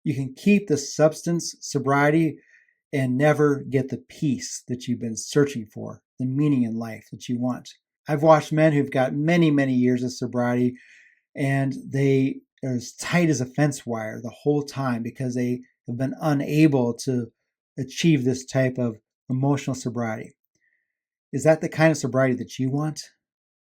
You can keep the substance sobriety and never get the peace that you've been searching for, the meaning in life that you want. I've watched men who've got many, many years of sobriety and they are as tight as a fence wire the whole time because they have been unable to achieve this type of emotional sobriety. Is that the kind of sobriety that you want?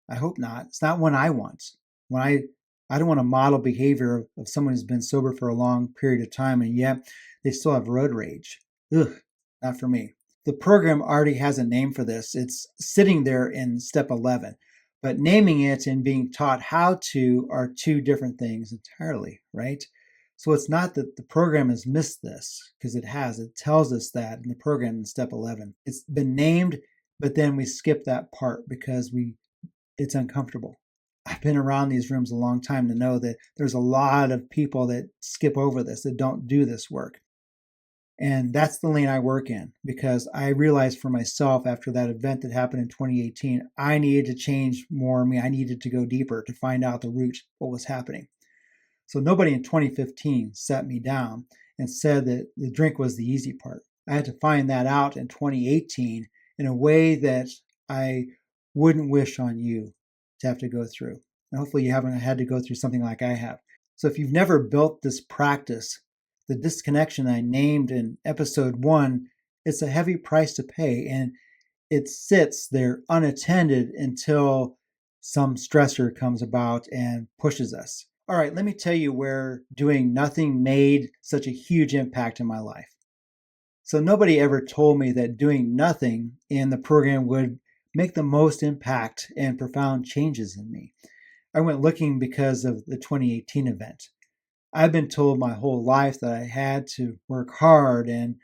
I hope not. It's not one I want. When I don't want to model behavior of someone who's been sober for a long period of time and yet they still have road rage. Ugh, not for me. The program already has a name for this. It's sitting there in step 11. But naming it and being taught how to are two different things entirely, right? So it's not that the program has missed this, because it has. It tells us that in the program in step 11. It's been named, but then we skip that part because it's uncomfortable. I've been around these rooms a long time to know that there's a lot of people that skip over this, that don't do this work. And that's the lane I work in because I realized for myself after that event that happened in 2018, I needed to change more of me. I needed to go deeper to find out the root, what was happening. So nobody in 2015 sat me down and said that the drink was the easy part. I had to find that out in 2018 in a way that I wouldn't wish on you to have to go through. And hopefully you haven't had to go through something like I have. So if you've never built this practice, the disconnection I named in episode 1, it's a heavy price to pay, and it sits there unattended until some stressor comes about and pushes us. All right, let me tell you where doing nothing made such a huge impact in my life. So nobody ever told me that doing nothing in the program would make the most impact and profound changes in me. I went looking because of the 2018 event. I've been told my whole life that I had to work hard, and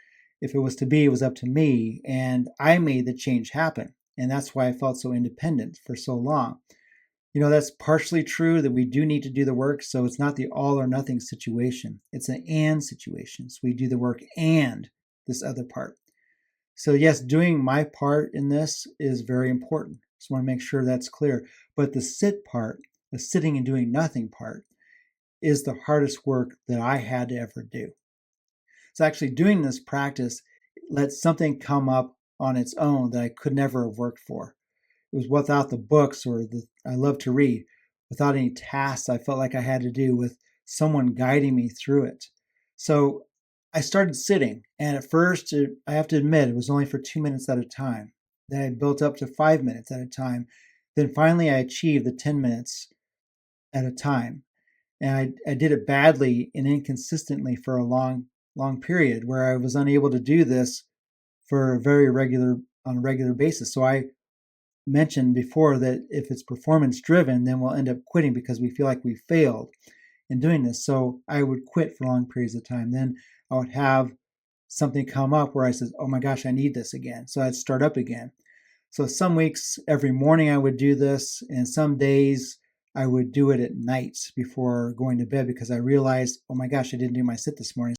if it was to be, it was up to me. And I made the change happen. And that's why I felt so independent for so long. That's partially true that we do need to do the work. So it's not the all or nothing situation. It's an and situation. So we do the work and this other part. So yes, doing my part in this is very important. Just want to make sure that's clear. But the sit part, the sitting and doing nothing part, is the hardest work that I had to ever do. So actually doing this practice let something come up on its own that I could never have worked for. It was without the books I love to read, without any tasks I felt like I had to do, with someone guiding me through it. So I started sitting, and at first, I have to admit, it was only for 2 minutes at a time. Then I built up to 5 minutes at a time. Then finally, I achieved the 10 minutes at a time. And I did it badly and inconsistently for a long period where I was unable to do this on a regular basis. So I mentioned before that if it's performance driven, then we'll end up quitting because we feel like we failed in doing this. So I would quit for long periods of time. Then I would have something come up where I said, oh my gosh, I need this again. So I'd start up again. So some weeks, every morning I would do this, and some days I would do it at night before going to bed because I realized, oh my gosh, I didn't do my sit this morning.